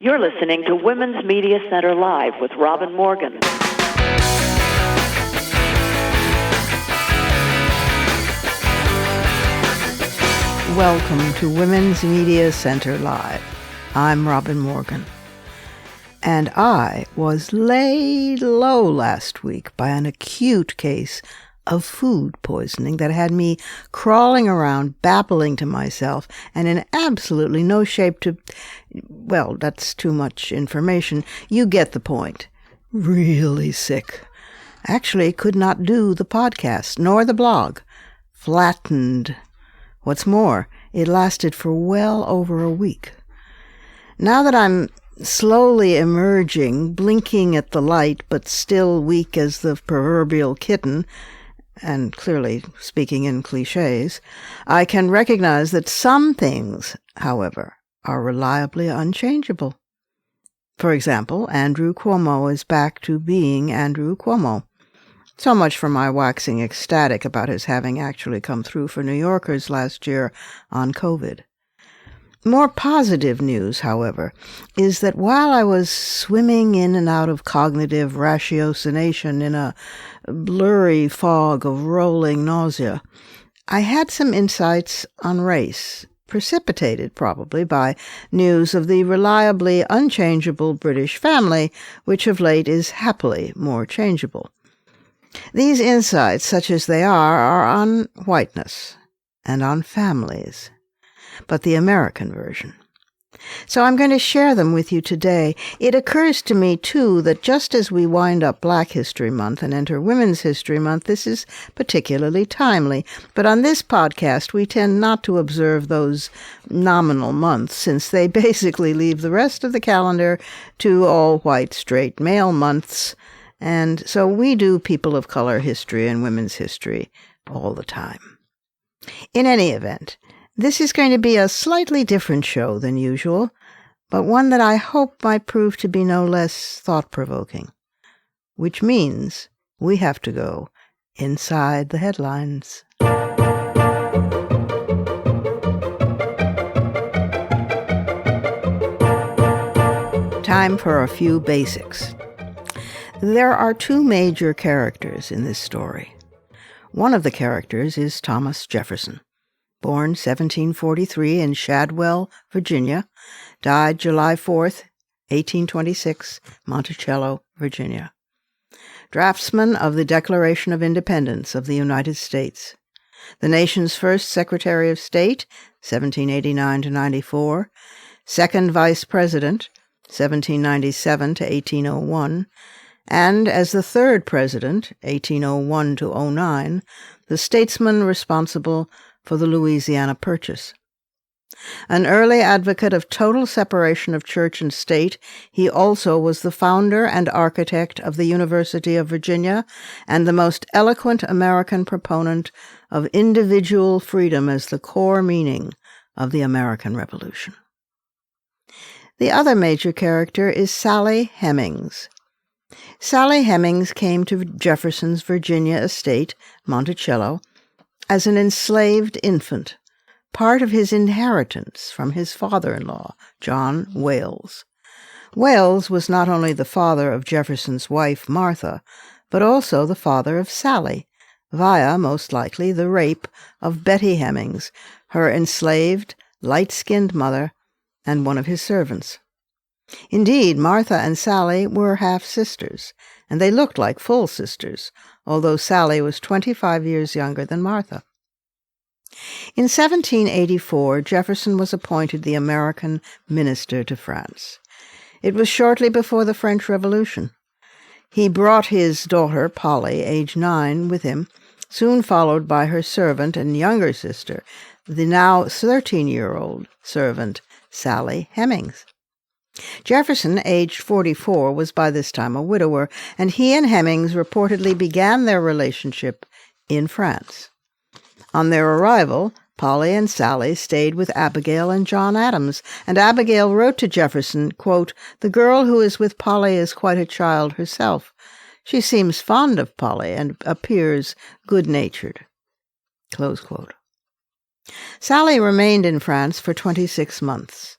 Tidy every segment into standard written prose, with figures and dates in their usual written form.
You're listening to Women's Media Center Live with Robin Morgan. Welcome to Women's Media Center Live. I'm Robin Morgan. And I was laid low last week by an acute case of food poisoning that had me crawling around, babbling to myself, and in absolutely no shape to... Well, that's too much information. You get the point. Really sick. Actually could not do the podcast, nor the blog. Flattened. What's more, it lasted for well over a week. Now that I'm slowly emerging, blinking at the light, but still weak as the proverbial kitten, and clearly speaking in cliches, I can recognize that some things, however, are reliably unchangeable. For example, Andrew Cuomo is back to being Andrew Cuomo. So much for my waxing ecstatic about his having actually come through for New Yorkers last year on COVID. More positive news, however, is that while I was swimming in and out of cognitive ratiocination in a blurry fog of rolling nausea, I had some insights on race, precipitated probably by news of the reliably unchangeable British family, which of late is happily more changeable. These insights, such as they are on whiteness and on families, but the American version. So I'm going to share them with you today. It occurs to me, too, that just as we wind up Black History Month and enter Women's History Month, this is particularly timely. But on this podcast, we tend not to observe those nominal months, since they basically leave the rest of the calendar to all white, straight male months. And so we do people of color history and women's history all the time. In any event, this is going to be a slightly different show than usual, but one that I hope might prove to be no less thought-provoking, which means we have to go inside the headlines. Time for a few basics. There are two major characters in this story. One of the characters is Thomas Jefferson, born 1743 in Shadwell, Virginia, died July 4th, 1826, Monticello, Virginia. Draftsman of the Declaration of Independence of the United States. The nation's first Secretary of State, 1789-94, second Vice President, 1797 to 1801, and as the third President, 1801 to 09, the statesman responsible for the Louisiana Purchase. An early advocate of total separation of church and state, he also was the founder and architect of the University of Virginia and the most eloquent American proponent of individual freedom as the core meaning of the American Revolution. The other major character is Sally Hemings. Sally Hemings came to Jefferson's Virginia estate, Monticello, as an enslaved infant, part of his inheritance from his father-in-law, John Wales. Wales was not only the father of Jefferson's wife, Martha, but also the father of Sally, via, most likely, the rape of Betty Hemings, her enslaved, light-skinned mother, and one of his servants. Indeed, Martha and Sally were half-sisters, and they looked like full sisters, although Sally was 25 years younger than Martha. In 1784, Jefferson was appointed the American minister to France. It was shortly before the French Revolution. He brought his daughter, Polly, age 9, with him, soon followed by her servant and younger sister, the now 13-year-old servant, Sally Hemings. Jefferson, aged 44, was by this time a widower, and he and Hemings reportedly began their relationship in France. On their arrival, Polly and Sally stayed with Abigail and John Adams, and Abigail wrote to Jefferson, quote, "The girl who is with Polly is quite a child herself. She seems fond of Polly and appears good-natured." Close quote. Sally remained in France for 26 months.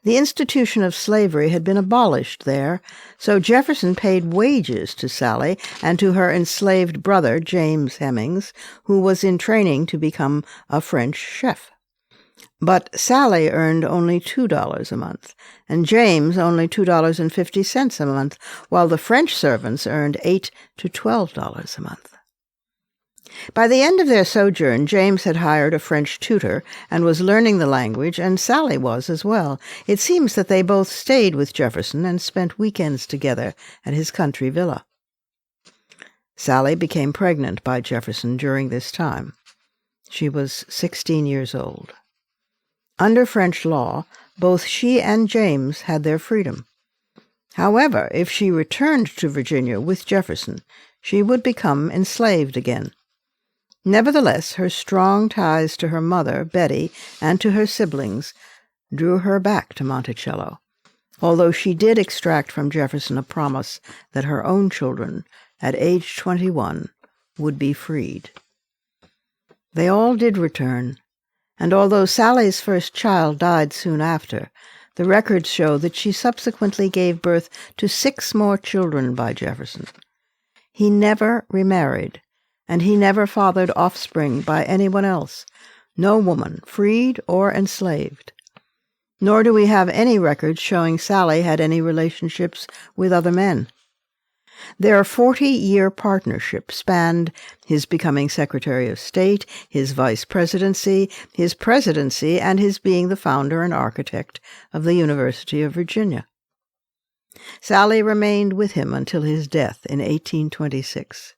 The institution of slavery had been abolished there, so Jefferson paid wages to Sally and to her enslaved brother, James Hemings, who was in training to become a French chef. But Sally earned only $2 a month, and James only $2.50 a month, while the French servants earned $8 to $12 a month. By the end of their sojourn, James had hired a French tutor and was learning the language, and Sally was as well. It seems that they both stayed with Jefferson and spent weekends together at his country villa. Sally became pregnant by Jefferson during this time. She was 16 years old. Under French law, both she and James had their freedom. However, if she returned to Virginia with Jefferson, she would become enslaved again. Nevertheless, her strong ties to her mother, Betty, and to her siblings drew her back to Monticello, although she did extract from Jefferson a promise that her own children, at age 21, would be freed. They all did return, and although Sally's first child died soon after, the records show that she subsequently gave birth to 6 more children by Jefferson. He never remarried, and he never fathered offspring by anyone else, no woman, freed or enslaved. Nor do we have any records showing Sally had any relationships with other men. Their 40-year partnership spanned his becoming Secretary of State, his vice presidency, his presidency, and his being the founder and architect of the University of Virginia. Sally remained with him until his death in 1826.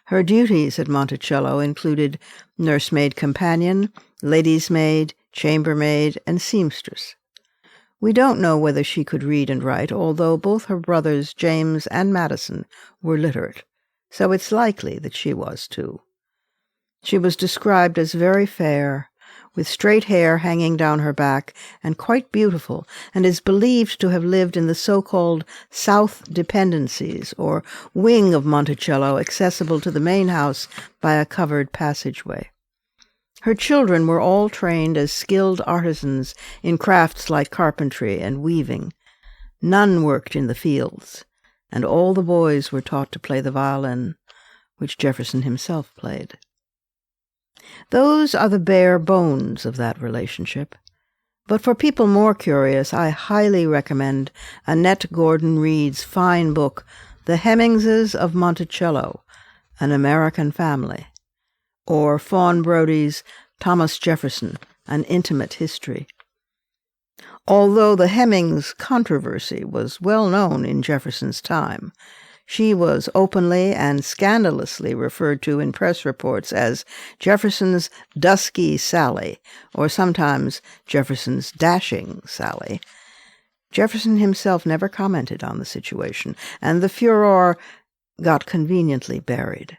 Her duties at Monticello included nursemaid companion, lady's maid, chambermaid, and seamstress. We don't know whether she could read and write, although both her brothers, James and Madison, were literate, so it's likely that she was too. She was described as very fair, with straight hair hanging down her back, and quite beautiful, and is believed to have lived in the so-called South Dependencies, or wing of Monticello, accessible to the main house by a covered passageway. Her children were all trained as skilled artisans in crafts like carpentry and weaving. None worked in the fields, and all the boys were taught to play the violin, which Jefferson himself played. Those are the bare bones of that relationship. But for people more curious, I highly recommend Annette Gordon Reed's fine book, The Hemingses of Monticello, An American Family, or Fawn Brodie's Thomas Jefferson, An Intimate History. Although the Hemings controversy was well known in Jefferson's time, she was openly and scandalously referred to in press reports as Jefferson's dusky Sally, or sometimes Jefferson's dashing Sally. Jefferson himself never commented on the situation, and the furor got conveniently buried.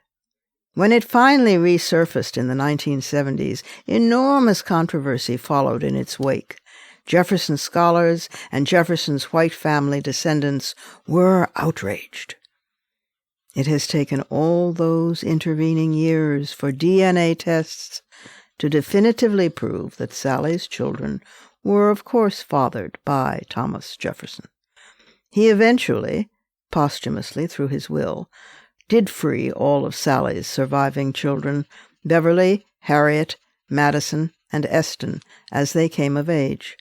When it finally resurfaced in the 1970s, enormous controversy followed in its wake. Jefferson scholars and Jefferson's white family descendants were outraged. It has taken all those intervening years for DNA tests to definitively prove that Sally's children were, of course, fathered by Thomas Jefferson. He eventually, posthumously through his will, did free all of Sally's surviving children, Beverly, Harriet, Madison, and Eston, as they came of age.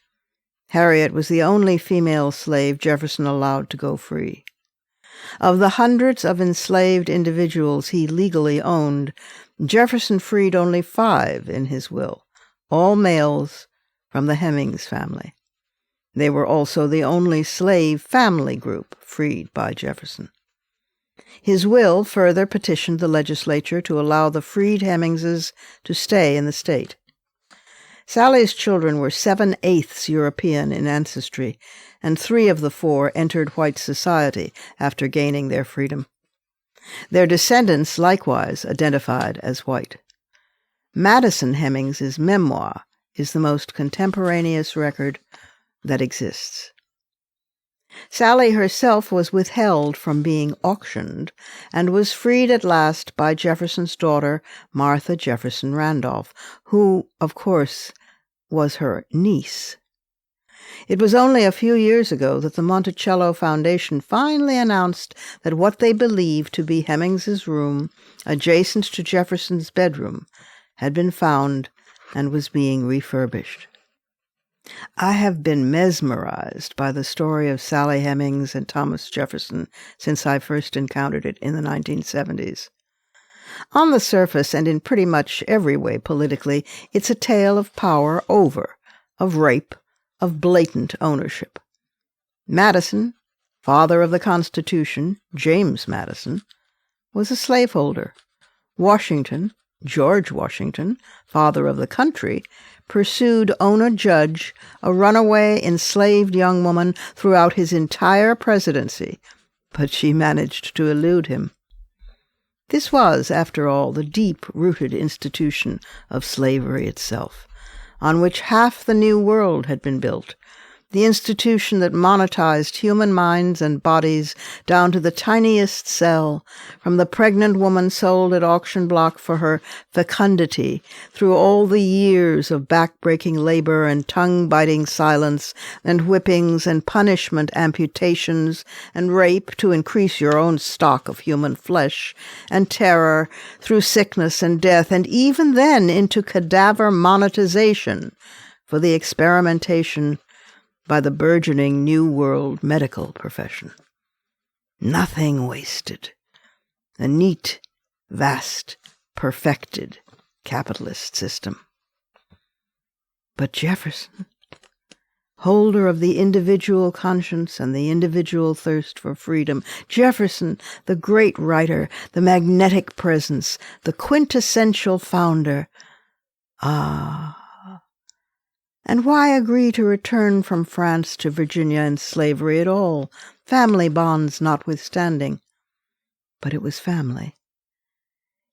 Harriet was the only female slave Jefferson allowed to go free. Of the hundreds of enslaved individuals he legally owned, Jefferson freed only 5 in his will, all males from the Hemings family. They were also the only slave family group freed by Jefferson. His will further petitioned the legislature to allow the freed Hemingses to stay in the state. Sally's children were 7/8 European in ancestry, and 3 of the 4 entered white society after gaining their freedom. Their descendants likewise identified as white. Madison Hemings's memoir is the most contemporaneous record that exists. Sally herself was withheld from being auctioned and was freed at last by Jefferson's daughter, Martha Jefferson Randolph, who, of course, was her niece. It was only a few years ago that the Monticello Foundation finally announced that what they believed to be Hemings's room, adjacent to Jefferson's bedroom, had been found and was being refurbished. I have been mesmerized by the story of Sally Hemings and Thomas Jefferson since I first encountered it in the 1970s. On the surface, and in pretty much every way politically, it's a tale of power over, of rape, of blatant ownership. Madison, father of the Constitution, James Madison, was a slaveholder. Washington, George Washington, father of the country, pursued Ona Judge, a runaway enslaved young woman, throughout his entire presidency, but she managed to elude him. This was, after all, the deep-rooted institution of slavery itself, on which half the New World had been built, the institution that monetized human minds and bodies down to the tiniest cell, from the pregnant woman sold at auction block for her fecundity, through all the years of back-breaking labor and tongue-biting silence, and whippings and punishment amputations, and rape to increase your own stock of human flesh, and terror, through sickness and death, and even then into cadaver monetization for the experimentation by the burgeoning New World medical profession. Nothing wasted. A neat, vast, perfected capitalist system. But Jefferson, holder of the individual conscience and the individual thirst for freedom, Jefferson, the great writer, the magnetic presence, the quintessential founder, and why agree to return from France to Virginia in slavery at all, family bonds notwithstanding? But it was family.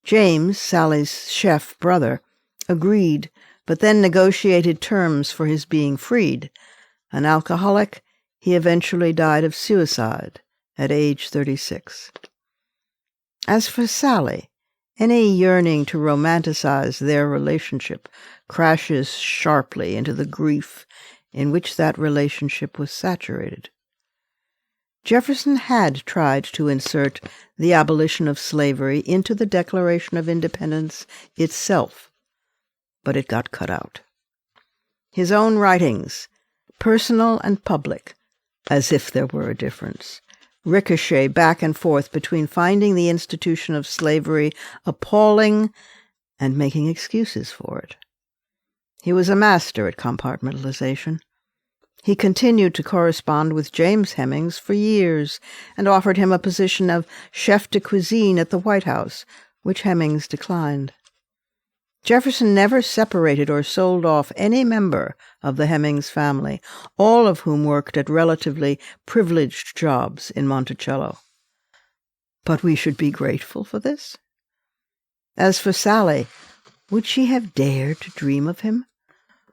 James, Sally's chef brother, agreed, but then negotiated terms for his being freed. An alcoholic, he eventually died of suicide at age 36. As for Sally, any yearning to romanticize their relationship crashes sharply into the grief in which that relationship was saturated. Jefferson had tried to insert the abolition of slavery into the Declaration of Independence itself, but it got cut out. His own writings, personal and public, as if there were a difference, ricochet back and forth between finding the institution of slavery appalling and making excuses for it. He was a master at compartmentalization. He continued to correspond with James Hemings for years and offered him a position of chef de cuisine at the White House, which Hemings declined. Jefferson never separated or sold off any member of the Hemings family, all of whom worked at relatively privileged jobs in Monticello. But we should be grateful for this. As for Sally, would she have dared to dream of him?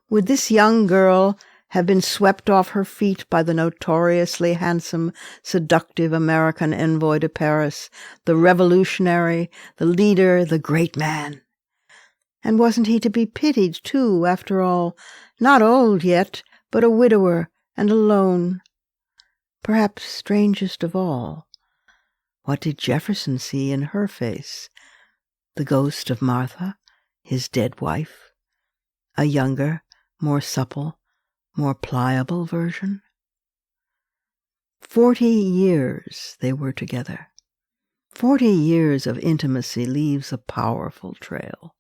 Would this young girl have been swept off her feet by the notoriously handsome, seductive American envoy to Paris, the revolutionary, the leader, the great man? And wasn't he to be pitied, too, after all? Not old yet, but a widower and alone. Perhaps strangest of all, what did Jefferson see in her face? The ghost of Martha, his dead wife? A younger, more supple, more pliable version? 40 years they were together. 40 years of intimacy leaves a powerful trail.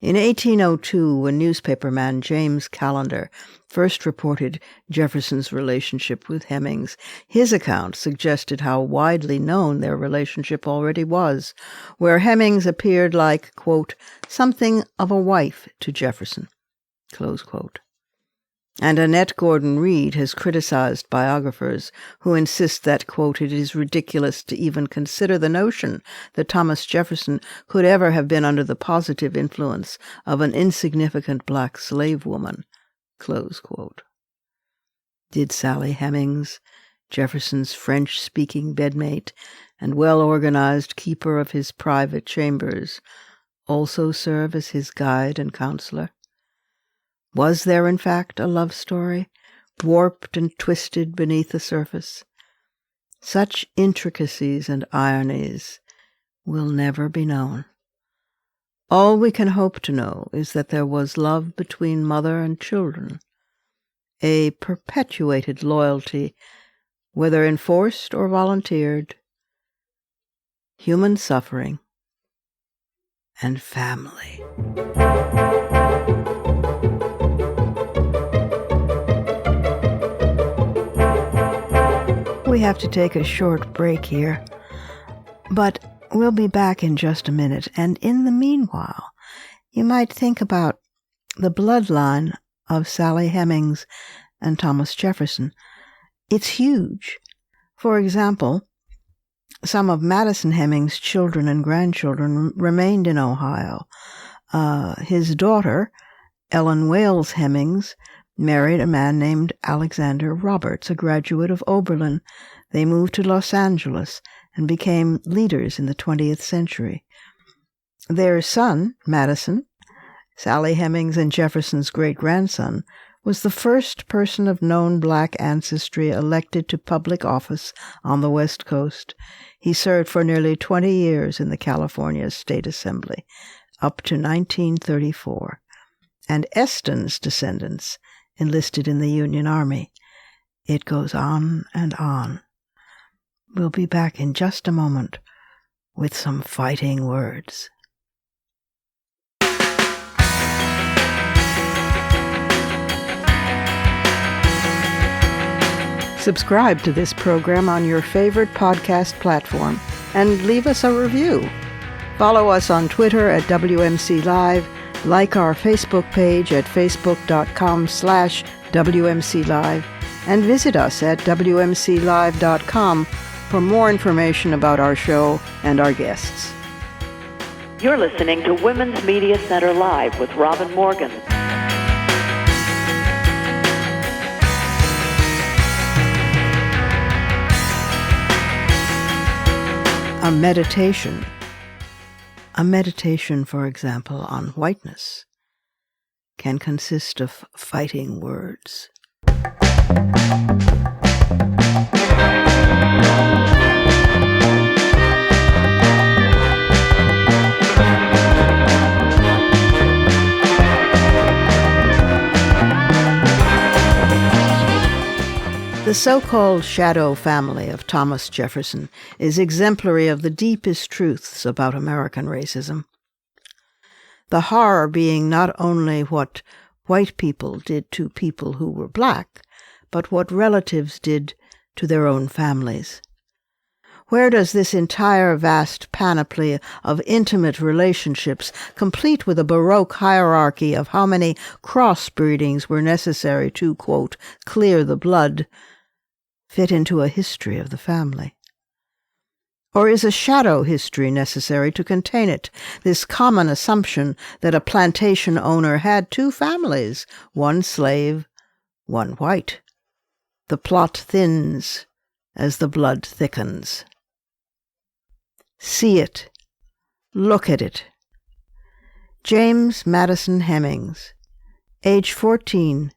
In 1802, when newspaperman James Callender first reported Jefferson's relationship with Hemings, his account suggested how widely known their relationship already was, where Hemings appeared like, quote, something of a wife to Jefferson, close quote. And Annette Gordon-Reed has criticized biographers who insist that, quote, it is ridiculous to even consider the notion that Thomas Jefferson could ever have been under the positive influence of an insignificant black slave woman, close quote. Did Sally Hemings, Jefferson's French-speaking bedmate and well-organized keeper of his private chambers, also serve as his guide and counselor? Was there, in fact, a love story warped and twisted beneath the surface. Such intricacies and ironies will never be known. All we can hope to know is that there was love between mother and children, a perpetuated loyalty, whether enforced or volunteered, human suffering, and family. We have to take a short break here, but we'll be back in just a minute, and in the meanwhile, you might think about the bloodline of Sally Hemings and Thomas Jefferson. It's huge. For example, some of Madison Hemings' children and grandchildren remained in Ohio. His daughter, Ellen Wales Hemings, married a man named Alexander Roberts, a graduate of Oberlin. They moved to Los Angeles and became leaders in the 20th century. Their son, Madison, Sally Hemings and Jefferson's great-grandson, was the first person of known black ancestry elected to public office on the West Coast. He served for nearly 20 years in the California State Assembly, up to 1934. And Eston's descendants enlisted in the Union Army. It goes on and on. We'll be back in just a moment with some fighting words. Subscribe to this program on your favorite podcast platform and leave us a review. Follow us on Twitter at WMC Live, like our Facebook page at facebook.com/WMC Live, and visit us at WMCLive.com for more information about our show and our guests. You're listening to Women's Media Center Live with Robin Morgan. A meditation, for example, on whiteness can consist of fighting words. The so-called shadow family of Thomas Jefferson is exemplary of the deepest truths about American racism. The horror being not only what white people did to people who were black, but what relatives did to their own families. Where does this entire vast panoply of intimate relationships, complete with a Baroque hierarchy of how many crossbreedings were necessary to, quote, clear the blood, fit into a history of the family? Or is a shadow history necessary to contain it, this common assumption that a plantation owner had two families, one slave, one white? The plot thins as the blood thickens. See it. Look at it. James Madison Hemings, age 14,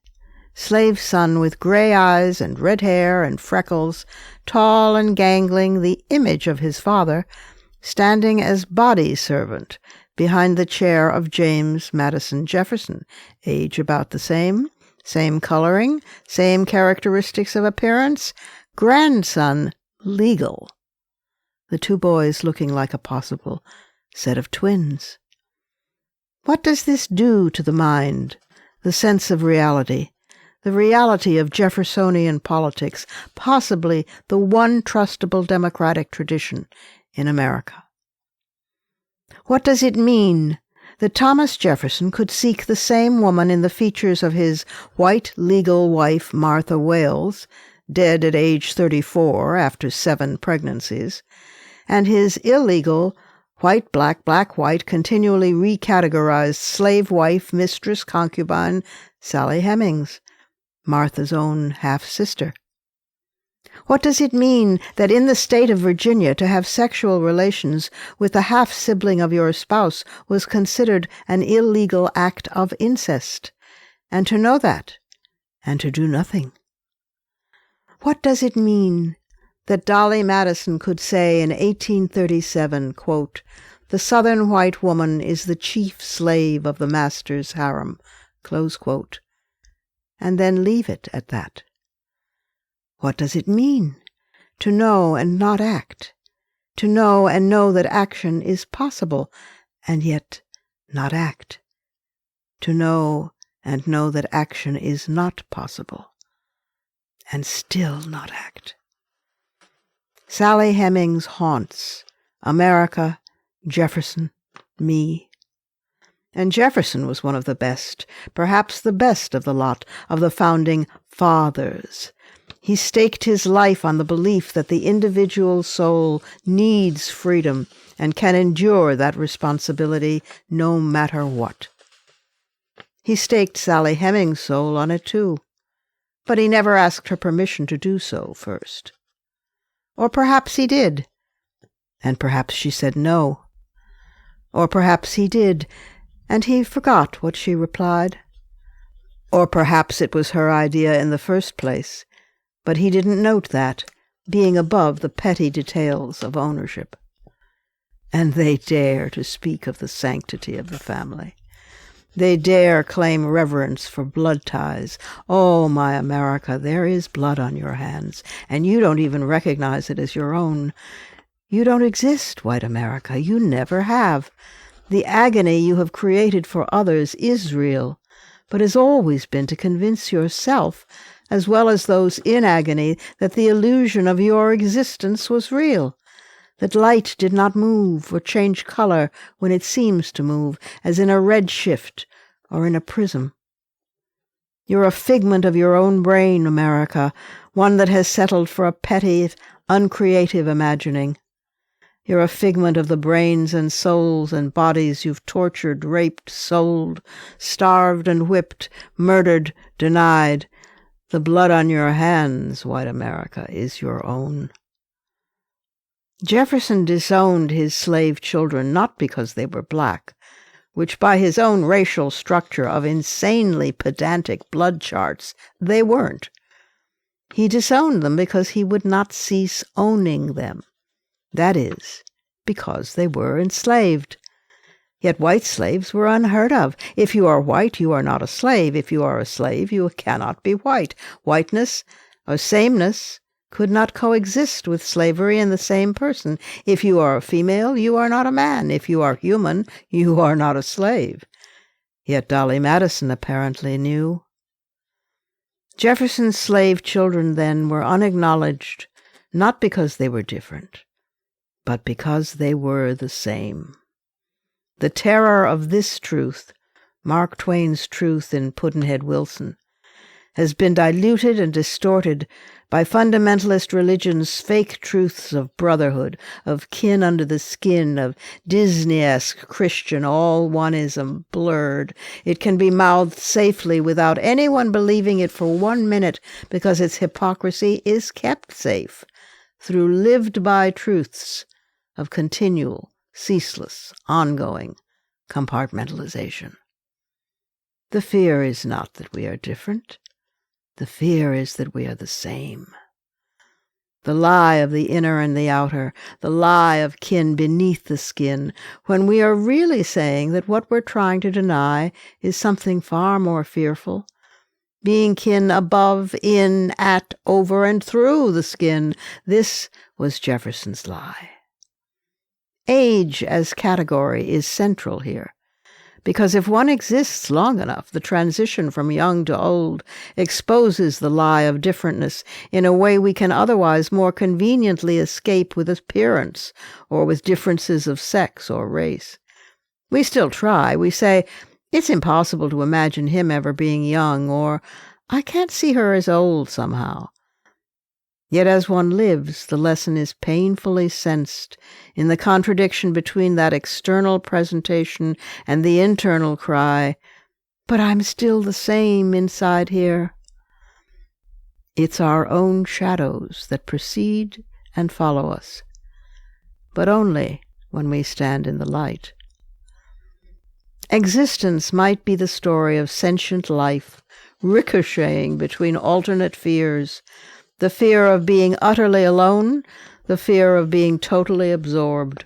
slave son with gray eyes and red hair and freckles, tall and gangling, the image of his father, standing as body servant behind the chair of James Madison Jefferson, age about the same coloring, same characteristics of appearance, grandson legal. The two boys looking like a possible set of twins. What does this do to the mind, the sense of reality? The reality of Jeffersonian politics, possibly the one trustable democratic tradition in America. What does it mean that Thomas Jefferson could seek the same woman in the features of his white legal wife, Martha Wales, dead at age 34 after 7 pregnancies, and his illegal white, black, black, white, continually recategorized slave wife, mistress, concubine, Sally Hemings, Martha's own half-sister? What does it mean that in the state of Virginia to have sexual relations with the half-sibling of your spouse was considered an illegal act of incest, and to know that, and to do nothing? What does it mean that Dolly Madison could say in 1837, quote, "The Southern white woman is the chief slave of the master's harem," close quote, and then leave it at that? What does it mean to know and not act? To know and know that action is possible, and yet not act? To know and know that action is not possible, and still not act? Sally Hemings haunts America, Jefferson, me. And Jefferson was one of the best, perhaps the best of the lot of the founding fathers. He staked his life on the belief that the individual soul needs freedom and can endure that responsibility no matter what. He staked Sally Hemings' soul on it too, but he never asked her permission to do so first. Or perhaps he did, and perhaps she said no. Or perhaps he did, and he forgot what she replied. Or perhaps it was her idea in the first place, but he didn't note that, being above the petty details of ownership. And they dare to speak of the sanctity of the family. They dare claim reverence for blood ties. Oh, my America, there is blood on your hands, and you don't even recognize it as your own. You don't exist, white America. You never have. The agony you have created for others is real, but has always been to convince yourself, as well as those in agony, that the illusion of your existence was real, that light did not move or change color when it seems to move, as in a redshift or in a prism. You're a figment of your own brain, America, one that has settled for a petty, uncreative imagining. You're a figment of the brains and souls and bodies you've tortured, raped, sold, starved and whipped, murdered, denied. The blood on your hands, white America, is your own. Jefferson disowned his slave children not because they were black, which by his own racial structure of insanely pedantic blood charts, they weren't. He disowned them because he would not cease owning them. That is, because they were enslaved. Yet white slaves were unheard of. If you are white, you are not a slave. If you are a slave, you cannot be white. Whiteness or sameness could not coexist with slavery in the same person. If you are a female, you are not a man. If you are human, you are not a slave. Yet Dolly Madison apparently knew. Jefferson's slave children, then, were unacknowledged, not because they were different, but because they were the same. The terror of this truth, Mark Twain's truth in Pudd'nhead Wilson, has been diluted and distorted by fundamentalist religion's fake truths of brotherhood, of kin under the skin, of Disney-esque Christian all-oneism blurred. It can be mouthed safely without anyone believing it for 1 minute because its hypocrisy is kept safe through lived-by truths of continual, ceaseless, ongoing compartmentalization. The fear is not that we are different. The fear is that we are the same. The lie of the inner and the outer, the lie of kin beneath the skin, when we are really saying that what we're trying to deny is something far more fearful, being kin above, in, at, over, and through the skin. This was Jefferson's lie. Age as category is central here, because if one exists long enough, the transition from young to old exposes the lie of differentness in a way we can otherwise more conveniently escape with appearance or with differences of sex or race. We still try. We say, it's impossible to imagine him ever being young, or I can't see her as old somehow. Yet as one lives, the lesson is painfully sensed in the contradiction between that external presentation and the internal cry, but I'm still the same inside here. It's our own shadows that precede and follow us, but only when we stand in the light. Existence might be the story of sentient life ricocheting between alternate fears, The fear of being utterly alone, the fear of being totally absorbed.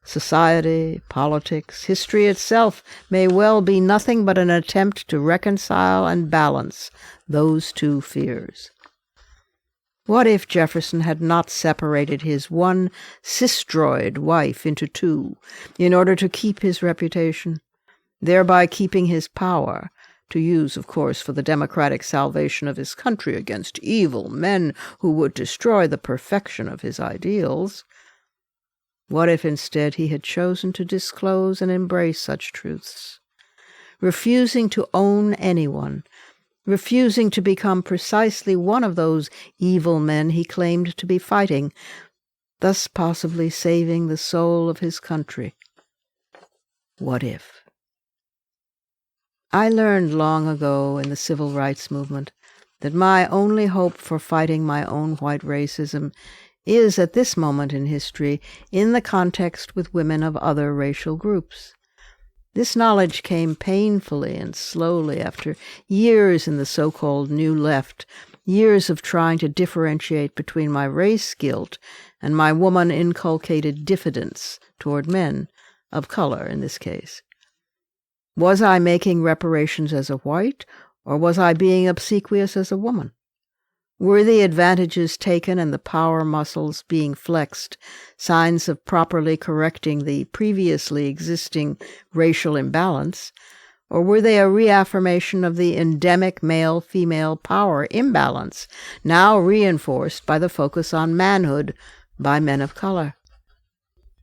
Society, politics, history itself may well be nothing but an attempt to reconcile and balance those two fears. What if Jefferson had not separated his one cisdroid wife into two in order to keep his reputation, thereby keeping his power, to use, of course, for the democratic salvation of his country against evil men who would destroy the perfection of his ideals? What if instead he had chosen to disclose and embrace such truths, refusing to own anyone, refusing to become precisely one of those evil men he claimed to be fighting, thus possibly saving the soul of his country? What if? I learned long ago in the civil rights movement that my only hope for fighting my own white racism is, at this moment in history, in the context with women of other racial groups. This knowledge came painfully and slowly after years in the so-called New Left, years of trying to differentiate between my race guilt and my woman-inculcated diffidence toward men, of color in this case. Was I making reparations as a white, or was I being obsequious as a woman? Were the advantages taken and the power muscles being flexed signs of properly correcting the previously existing racial imbalance, or were they a reaffirmation of the endemic male-female power imbalance, now reinforced by the focus on manhood by men of color?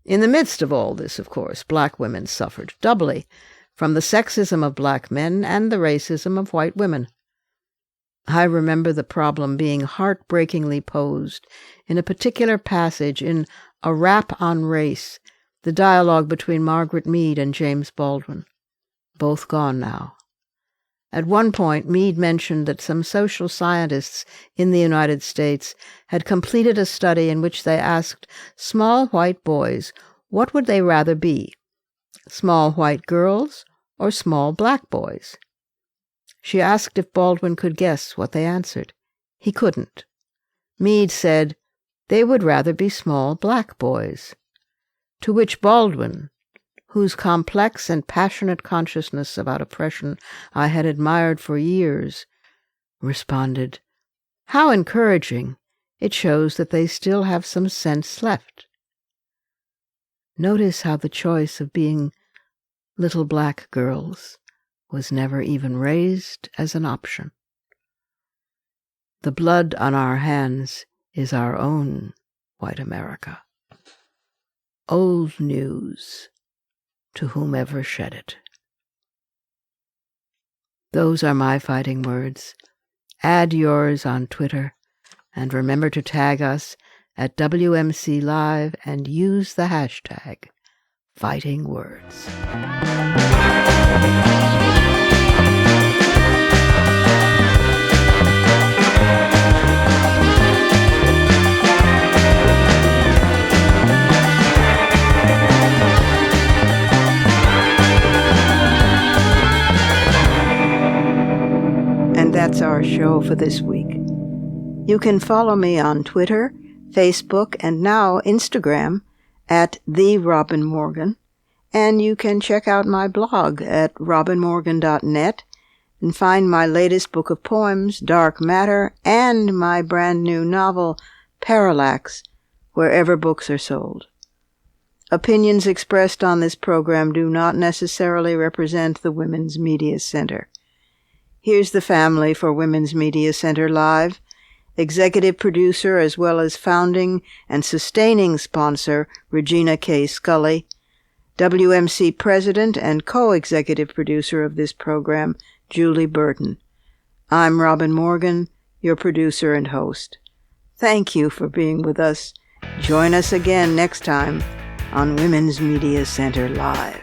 In the midst of all this, of course, black women suffered doubly, from the sexism of black men and the racism of white women. I remember the problem being heartbreakingly posed in a particular passage in A Rap on Race, the dialogue between Margaret Mead and James Baldwin, both gone now. At one point, Mead mentioned that some social scientists in the United States had completed a study in which they asked small white boys what would they rather be, small white girls or small black boys. She asked if Baldwin could guess what they answered. He couldn't. Mead said they would rather be small black boys. To which Baldwin, whose complex and passionate consciousness about oppression I had admired for years, responded, "How encouraging! It shows that they still have some sense left." Notice how the choice of being little black girls was never even raised as an option. The blood on our hands is our own white America. Old news to whomever shed it. Those are my fighting words. Add yours on Twitter, and remember to tag us at WMC Live and use the hashtag Fighting Words. And that's our show for this week. You can follow me on Twitter, Facebook, and now Instagram at The Robin Morgan, and you can check out my blog at robinmorgan.net and find my latest book of poems, Dark Matter, and my brand new novel, Parallax, wherever books are sold. Opinions expressed on this program do not necessarily represent the Women's Media Center. Here's the family for Women's Media Center Live. Executive producer as well as founding and sustaining sponsor Regina K. Scully, WMC president and co-executive producer of this program, Julie Burton. I'm Robin Morgan, your producer and host. Thank you for being with us. Join us again next time on Women's Media Center Live.